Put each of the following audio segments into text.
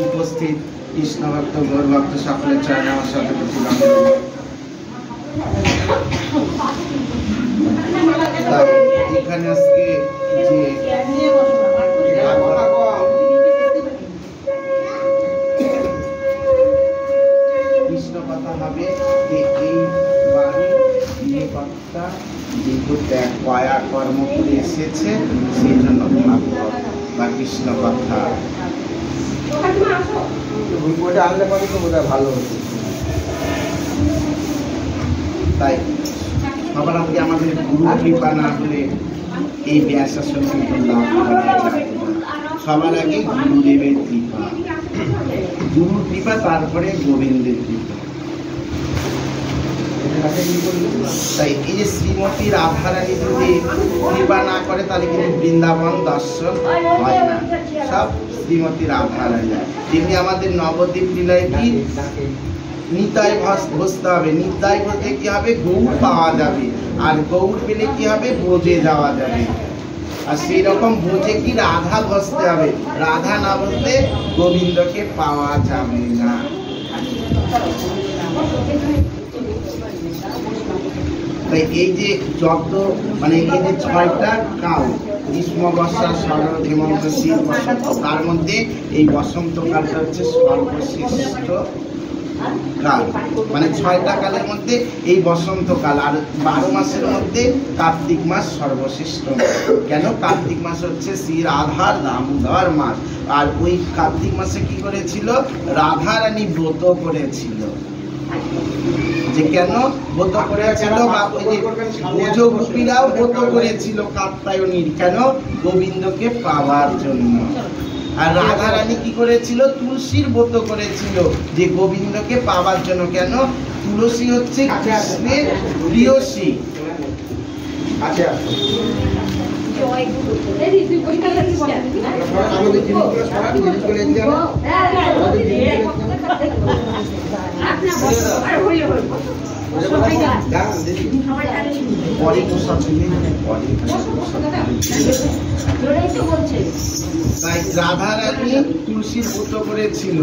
উপস্থিত কৃষ্ণ ভক্ত গৌর ভক্ত সকলের চরণে আমার সাথে এখানে আজকে যে কৃষ্ণ কথা হবে যে এই বাড়ি নিরাপত্তা যেহেতু ত্যাগ কয়া কর্ম করে এসেছে সেই জন্য ভাগবত বা কৃষ্ণ কথা আনলে পরে তো বোধহয় ভালো হতো। তাই সবার আগে আমাদের গুরু কৃপা না হলে এই ব্যাসাসন কিন্তু লাভ করা যায় না। সবার আগে গুরুদেবের কৃপা, গুরুর কৃপা, তারপরে গোবিন্দের কৃপা। তাই এই যে শ্রীমতী রাধারানী যদি কৃপা না করে তাহলে কিন্তু বৃন্দাবন দর্শন হয় না। সব শ্রীমতী রাধারানী। তেমনি আমাদের নবদ্বীপ লীলায় কি নিতাই বসতে হবে, নিতাই বলতে কি হবে গৌর পাওয়া যাবে, আর গৌর পেলে কি হবে বোঝে যাওয়া যাবে। আর সেই রকম বোঝে কি রাধা বসতে হবে, রাধা না বলতে গোবিন্দকে পাওয়া যাবে না। তাই এই যে যত মানে এই যে 6টা কাল গ্রীষ্ম বর্ষা শরৎ হেমন্ত শীত বসন্ত, তার মধ্যে এই বসন্ত কালটা হচ্ছে সর্বশ্রেষ্ঠ কাল। মানে 6টা কালের মধ্যে এই বসন্ত কাল, আর 12 মাসের মধ্যে কার্তিক মাস সর্বশ্রেষ্ঠ। কেন? কার্তিক মাস হচ্ছে শ্রী রাধার দামোদর মাস। আর ওই কার্তিক মাসে কি করেছিল? রাধারানী ব্রত করেছিল। যে কেন ব্রত করেছিল? গোপীরাও ব্রত করেছিল কাত্যায়নীর, কেন? গোবিন্দকে পাওয়ার জন্য। আর রাধারানী কি করেছিল? তুলসীর ব্রত করেছিল, যে গোবিন্দকে পাওয়ার জন্য। কেন? তুলসী হচ্ছে কৃষ্ণের প্রিয়সী। আচ্ছা, রাধারানী তুলসীর ব্রত করেছিল।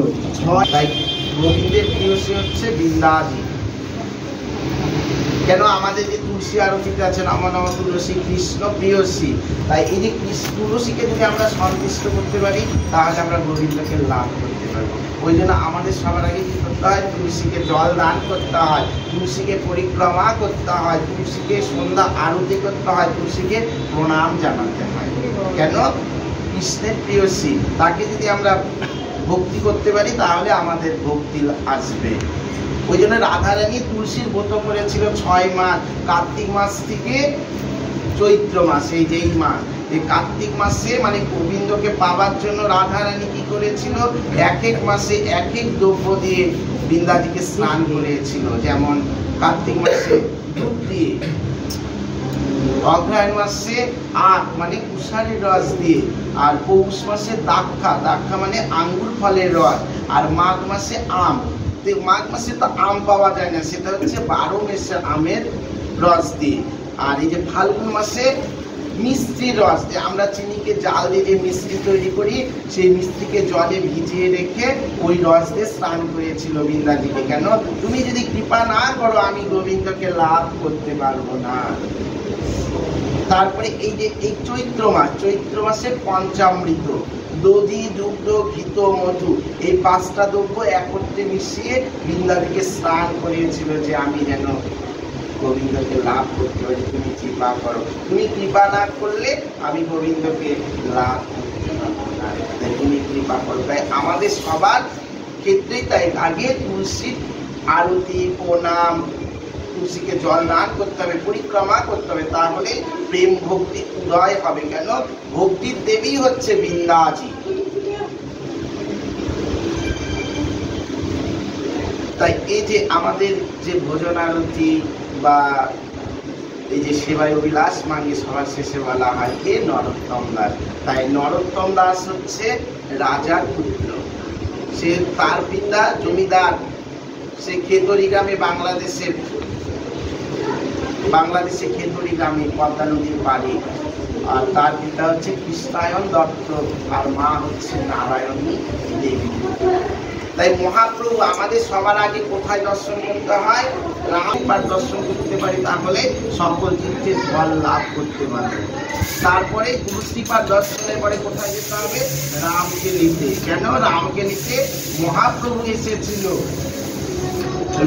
তাই গোবিন্দের প্রিয়সী হচ্ছে বৃন্দাজি। কেন? আমাদের যে তুলসী আরতিতে আছে নম নম তুলসী কৃষ্ণ প্রিয়সী। তাই এই যে তুলসীকে যদি আমরা সন্তুষ্ট করতে পারি তাহলে আমরা গোবিন্দকে লাভ করতে পারবো। ওই জন্য আমাদের সবার আগে কি করতে হয়? তুলসীকে জল দান করতে হয়, তুলসীকে পরিক্রমা করতে হয়, তুলসীকে সন্ধ্যা আরতি করতে হয়, তুলসীকে প্রণাম জানাতে হয়। কেন? কৃষ্ণের প্রিয়সী, তাকে যদি আমরা ভক্তি করতে পারি তাহলে আমাদের ভক্তি আসবে। ওই জন্য রাধারানী তুলসীর ব্রত করেছিল 6 মাস, কার্তিক মাস থেকে চৈত্র মাস। এই যেই মাস, এই কার্তিক মাসে মানে গোবিন্দকে পাওয়ার জন্য রাধারানী কি করেছিল? এক এক মাসে এক এক দ্রব্য দিয়ে বৃন্দাজিকে স্নান করেছিল। যেমন কার্তিক মাসে দুধ দিয়ে, অগ্রহায়ণ মাসে আখ মানে কুশারের রস দিয়ে, আর পৌষ মাসে দাক্ষা, দাক্ষা মানে আঙ্গুর ফলের রস, আর মাঘ মাসে আম। মাঘ মাসে তো আম পাওয়া যায় না, সেটা হচ্ছে 12 মাসের আমের রস দিয়ে। আর এই যে ফাল্গুন মাসে মিষ্টির রস, যে আমরা চিনিকে জাল দিয়ে যে মিষ্টি তৈরি করি, সেই মিষ্টিকে জলে ভিজিয়ে রেখে ওই রস দিয়ে স্নান করেছিল বৃন্দাজিকে। কেন? তুমি যদি কৃপা না করো আমি গোবিন্দকে লাভ করতে পারবো না। তারপরে এই যে এই চৈত্র মাস, চৈত্র মাসে পঞ্চামৃত, দধি দুগ্ধ ঘৃত মধু, এই 5টা দ্রব্য একত্রে মিশিয়ে বৃন্দাজিকে স্নান করিয়েছিল, যে আমি যেন গোবিন্দকে লাভ করতে পারি, তুমি কৃপা করো। তুমি কৃপা না করলে আমি গোবিন্দকে লাভ করতে পারবো না, তাই তুমি কৃপা করো। তাই আমাদের সবার ক্ষেত্রেই তাই আগে তুলসী আরতি প্রণাম, তুলসীকে জল দান করতে হবে, পরিক্রমা করতে হবে, তাহলে প্রেম ভক্তি উদয় হবে। কেন? ভক্তির দেবী হচ্ছে বৃন্দাজি। তাই এই যে আমাদের যে ভোজন আরতি বা এই যে সেবায় অভিলাষ মাঙ্গে সবার শেষে বলা হয় হে নরোত্তম দাস। তাই নরোত্তম দাস হচ্ছে রাজার পুত্র, সে তার পিতা জমিদার সে খেতড়ি গ্রামে বাংলাদেশে খেতড়ি গ্রামে পদ্মা নদীর পাড়ে। আর তার পিতা হচ্ছে কৃষ্ণায়ন দত্ত আর মা হচ্ছে নারায়ণী দেবী। তাই মহাপ্রভু আমাদের সবার আগে কোথায় দর্শন করতে হয়? রামবার দর্শন করতে পারি, তাহলে সকল তীর্থের ফল লাভ করতে পারবে। তারপরে গুরুশ্রীপাদ দর্শনের পরে কোথায় যেতে হবে? রামকে নিতে। কেন রামকে নিতে? মহাপ্রভু এসেছিল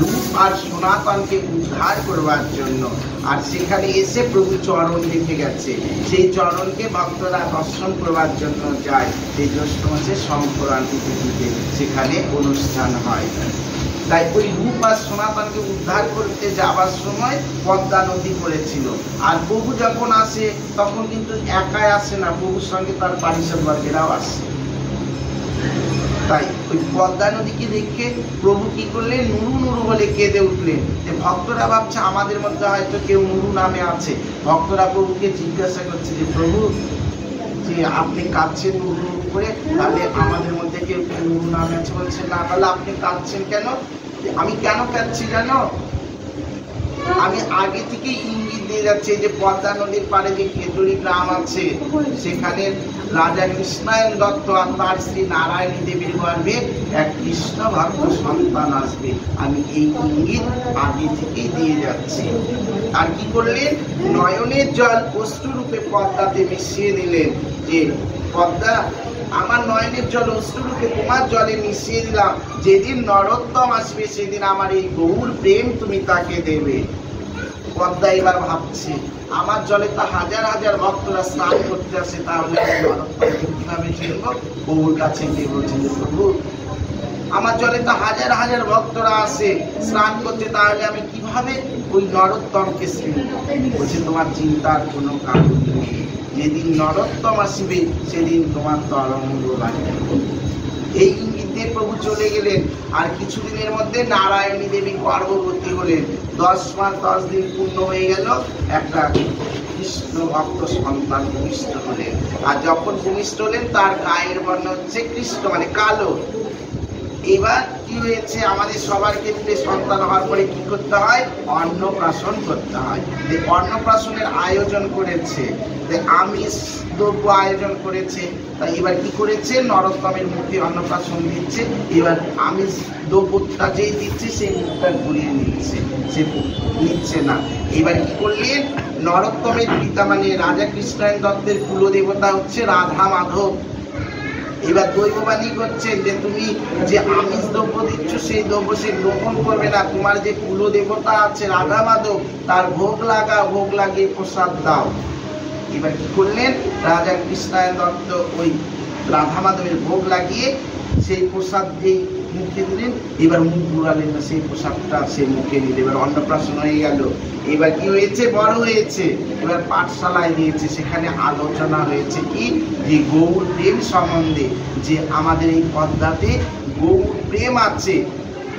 রূপ আর সনাতনকে উদ্ধার করবার জন্য। আর সেখানে এসে প্রভু চরণ রেখে গেছে, সেই চরণকে ভক্তরা দর্শন করবার জন্য যায়। সেই জ্যৈষ্ঠ মাসে সংক্রান্তি তিথিতে সেখানে অনুষ্ঠান হয়। তাই ওই রূপ আর সনাতনকে উদ্ধার করতে যাবার সময় পদ্মা নদী করেছিল। আর প্রভু যখন আসে তখন কিন্তু একাই আসে না, প্রভুর সঙ্গে তার পারিষদ বর্গেরাও আসে। তাই ওই পদ্মা নদীকে দেখে প্রভু কি করলেন? নুরু নুরু বলে কেঁদে উঠলেন। যে ভক্তরা ভাবছে আমাদের মধ্যে হয়তো কেউ নুরু নামে আছে। ভক্তরা প্রভুকে জিজ্ঞাসা করছে যে প্রভু, যে আপনি কাঁদছেন নুরু নুরু করে, তাহলে আমাদের মধ্যে কেউ নুরু নামে আছে? বলছে না। তাহলে আপনি কাঁদছেন কেন? আমি কেন কাঁদছি জানো? আমি আগে থেকে ইঙ্গিত দিয়ে যাচ্ছি যে পদ্মা নদীর পাড়ে যে খেতড়ি গ্রাম আছে, সেখানে রাজা কৃষ্ণায়ন দত্ত আর তার শ্রী নারায়ণী দেবীর গর্ভে এক কৃষ্ণ ভক্ত সন্তান আসবে। আমি এই ইঙ্গিত আগে থেকেই দিয়ে যাচ্ছি। আর কি করলেন? নয়নের জল অশ্রুরূপে পদ্মাতে মিশিয়ে দিলেন। যে পদ্মা, আমার নয়নের জল অশ্রুরূপে তোমার জলে মিশিয়ে দিলাম। যেদিন নরোত্তম আসবে সেদিন আমার এই গৌর প্রেম তুমি তাকে দেবে। পদ্মা এবার ভাবছে আমার জলে তো হাজার হাজার ভক্তরা স্নান করতে আসে, তাহলে নরোত্তমকে কিভাবে চিনব? প্রভুর কাছে গিয়ে বলছেন যে প্রভু, আমার জলে তো হাজার হাজার ভক্তরা আসে স্নান করতে, তাহলে আমি কিভাবে ওই নরোত্তমকে চিনব? বলছে তোমার চিন্তার কোনো কারণ নেই। যেদিন নরোত্তম আসবে সেদিন তোমার তরঙ্গ লাগবে। এই ইঙ্গিত দিয়ে প্রভু চলে গেলেন। আর কিছুদিনের মধ্যে নারায়ণী দেবী গর্ভবতী হলেন। 10 মাস 10 দিন পূর্ণ হয়ে গেল, একটা কৃষ্ণ ভক্ত সন্তান ভূমিষ্ঠ হলেন। আর যখন ভূমিষ্ঠ হলেন তার গায়ের বর্ণ হচ্ছে কৃষ্ণ, মানে কালো। এবার কি হয়েছে? আমাদের সবার ক্ষেত্রে সন্তান হওয়ার পরে কি করতে হয়? অন্নপ্রাশন করতে হয়। যে অন্নপ্রাশনের আয়োজন করেছে, যে আমিষ দ্রব্য আয়োজন করেছে। তাই এবার কি করেছে? নরোত্তমের মুখে অন্নপ্রাশন দিচ্ছে। এবার আমিষ দ্রব্যটা যেই দিচ্ছে সেই মুখটা ঘুরিয়ে নিচ্ছে, সে নিচ্ছে না। এবার কি করলেন? নরোত্তমের পিতা মানে রাজা কৃষ্ণায়ন দত্তের কুলদেবতা হচ্ছে রাধা মাধব। এবার দৈববাণী করছেন যে তুমি যে আমিষ দ্রব্য দিচ্ছ সেই দ্রব্য সে গ্রহণ করবে না। তোমার যে কুলদেবতা আছে রাধা মাধব, তার ভোগ লাগাও, ভোগ লাগিয়ে প্রসাদ দাও। এবার কি করলেন? রাজা কৃষ্ণায়ন দত্ত ওই রাধা মাধবের ভোগ লাগিয়ে সেই প্রসাদ যেই মুখে দিলেন, এবার মুখ ঘুরালেন না, সেই প্রসাদটা সে মুখে নিল। এবার অন্নপ্রাশন হয়ে গেল। এবার কি হয়েছে? বড় হয়েছে। এবার পাঠশালায় দিয়েছে, সেখানে আলোচনা হয়েছে কি? যে গৌর প্রেম সম্বন্ধে, যে আমাদের এই পদ্মাতে গৌর প্রেম আছে,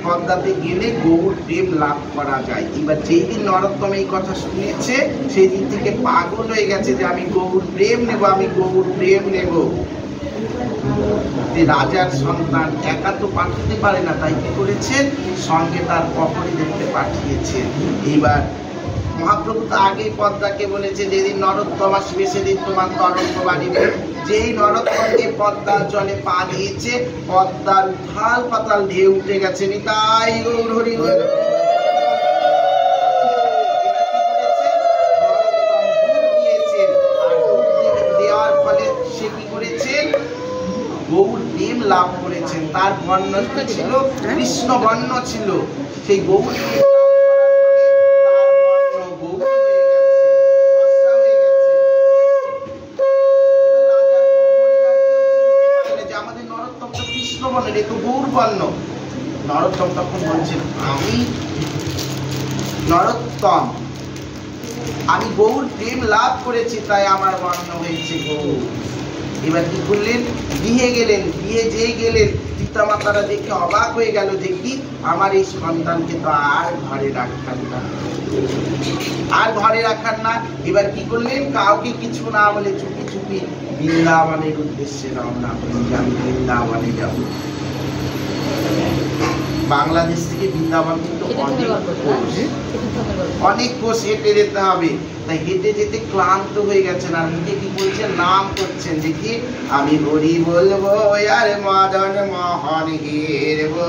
পদ্মাতে গেলে গৌর প্রেম লাভ করা যায়। এবার যেই দিন নরোত্তম এই কথা শুনেছে সেই দিন থেকে পাগল হয়ে গেছে যে আমি গৌর প্রেম নেব, আমি গৌর প্রেম নেব। যে রাজার সন্তান একা তো পাঠাতে পারে না, তাই কি করেছেন? সঙ্গে তার প্রহরীদেরকে পাঠিয়েছেন। এইবার মহাপ্রভু তো আগেই পদ্মাকে বলেছে যেদিন নরোত্তম আসবে সেদিন তোমার তরঙ্গ বাড়িবে। যেই নরোত্তমকে পদ্মার জলে পা দিয়েছে, পদ্মার উথাল পাতাল ঢেউ উঠে গেছে। নিতাই গৌর হরি হরি। দেওয়ার ফলে সে কি করেছেন? গৌর প্রেম লাভ করেছেন। তার বর্ণ ছিল কৃষ্ণ বর্ণ ছিল, সেই গৌর নরোত্তম তখন বলছেন আমি নরোত্তম, আমি গৌর প্রেম লাভ করেছি, তাই আমার বর্ণ হয়েছে গৌর। এবার কি করলেন? গৃহে গেলেন। গৃহে যেই গেলেন পিতামাতারা দেখে অবাক হয়ে গেল যে কি আমার এই সন্তানকে তো আর ঘরে রাখার না, আর ঘরে রাখার না। এবার কি করলেন? কাউকে কিছু না বলে চুপি চুপি বৃন্দাবনের উদ্দেশ্যে রওনা করলেন যে আমি বৃন্দাবনে যাব। বাংলাদেশ থেকে বৃন্দাবন কিন্তু অনেক কোষ হেঁটে যেতে হবে। তাই হেঁটে যেতে ক্লান্ত হয়ে গেছেন আর মুখে কি বলছেন, নাম করছেন। দেখি আমি হরি বলবো আর মদন মোহন হেরবো,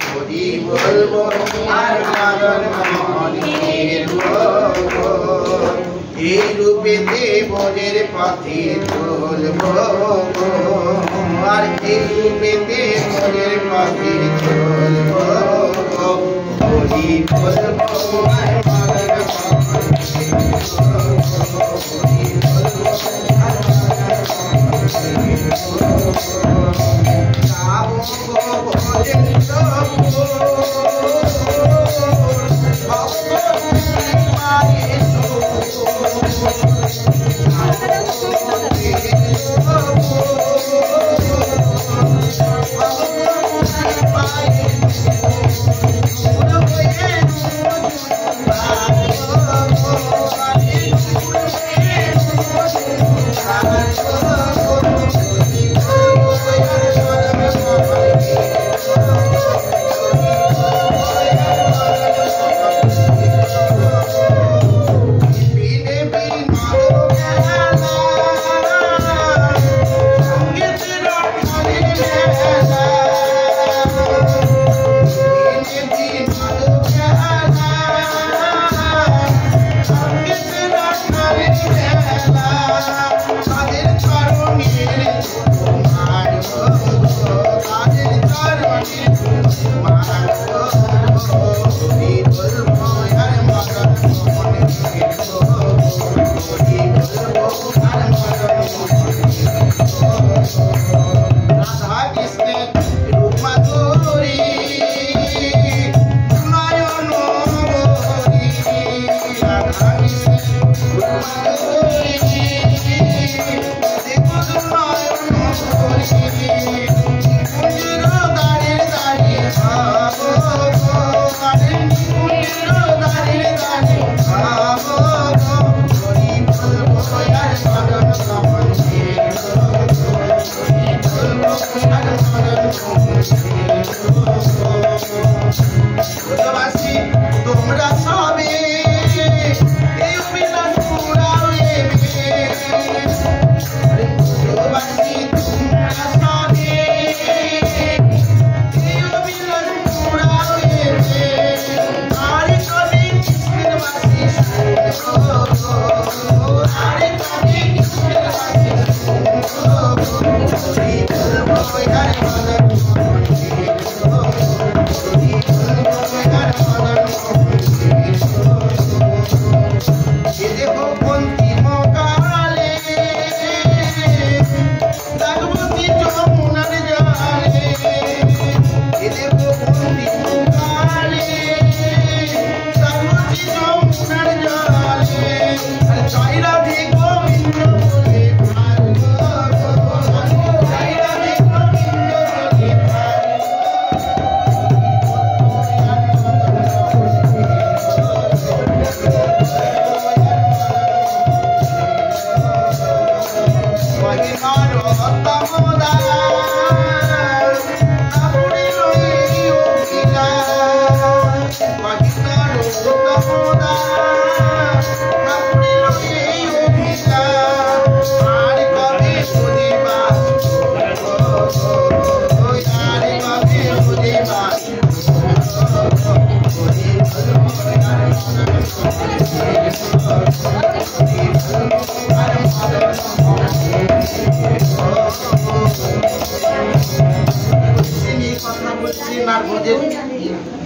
হরি বলবো আর মদন মোহন হেরবো, এই রূপে দেবরের পথে চলবো, আর এই রূপে দেবরের পথে চলবো, হরি বলবো আর মদন মোহন হেরবো, হরি বলবো আর মদন মোহন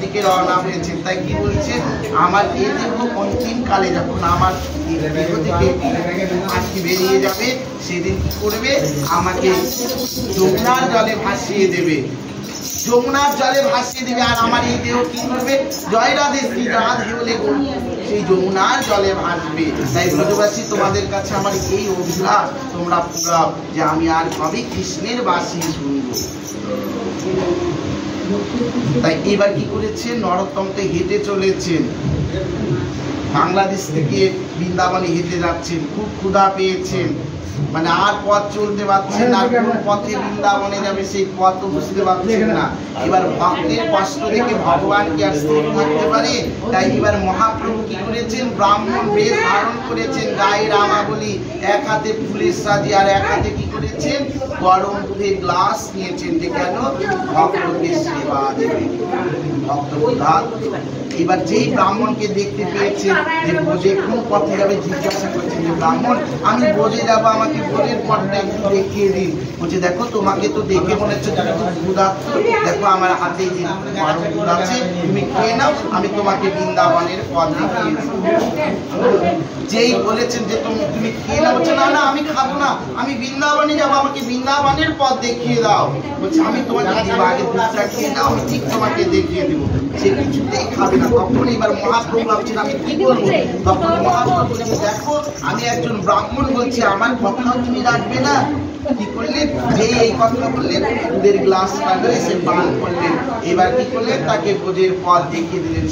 দিকে রওনা হয়েছেন। তাই কি বলছে, আমার এই দেহ অন্তিম কালে যখন আমার দেহ থেকে আজকে বেরিয়ে যাবে, সেদিন কি করবে, আমাকে যমুনার জলে ভাসিয়ে দেবে, যমুনার জলে ভাসিয়ে দেবে। আর আমার এই দেহ কি করবে, জয় রাধে শ্রী রাধে বলে সেই যমুনার জলে ভাসবে। তাই ব্রজবাসী, তোমাদের কাছে আমার এই অভিলাষ তোমরা পুরাও যে আমি আর কবে কৃষ্ণের বাসি শুনবো। তাই এবার কি করেছেন, নরোত্তম তো হেঁটে চলেছেন, বাংলাদেশ থেকে বৃন্দাবনে হেঁটে যাচ্ছেন, খুব ক্ষুধা পেয়েছেন। মানে আর পথ চলতে পারছেন না, কোন পথে বৃন্দাবনে যাবে সেই পথ বুঝতে পারছেন না। এবার ভক্তের কষ্ট দেখে ভগবান কি আর স্থির থাকতে পারে? তাই এবার মহাপ্রভু কি করেছেন, ব্রাহ্মণ বেশ ধারণ করেছেন, গায়ে রামাবলী, এক হাতে ফুলের সাজি আর এক হাতে কি করেছেন, গরম দুধের গ্লাস নিয়েছেন, যে কেন ভক্তকে সেবা দেবে, ভক্ত প্রধান। এবার যেই ব্রাহ্মণকে দেখতে পেয়েছেন যে বোঝে কোন পথে যাবে, জিজ্ঞাসা করছেন যে ব্রাহ্মণ আমি বোঝে যাবো, আমাকে বোঝের পথটা একটু দেখিয়ে দিন। বলছে দেখো তোমাকে তো দেখে মনে হচ্ছে তুমি খুব ক্ষুধার্ত, দেখো আমার হাতে যে গরম দুধ আছে তুমি খেয়ে নাও, আমি তোমাকে বৃন্দাবনের পথ দেখিয়ে দিই। যেই বলেছেন যে তুমি খেয়ে নাও, বলছে না না আমি খাবো না, আমি বৃন্দাবনে যাবো, আমাকে বৃন্দাবনের পথ দেখিয়ে দাও। বলছে আমি তোমাকে আগে দুধটা খেয়ে নাও, আমি ঠিক তোমাকে দেখিয়ে দিব। সে কিছুতেই খাবে না। তখন এবার মহাপ্রভু ভাবছেন আমি কি বলবো, তখন মহাপ্রভু বলছে দেখো আমি একজন ব্রাহ্মণ বলছি, আমার কথাও তুমি রাখবে না। কি করলেন, যে এই কথা বললেন দুধের গ্লাসটা ধরে সে পান করলেন। এবার কি করলেন, তাকে ভোজের পথ দেখিয়ে দিলেন।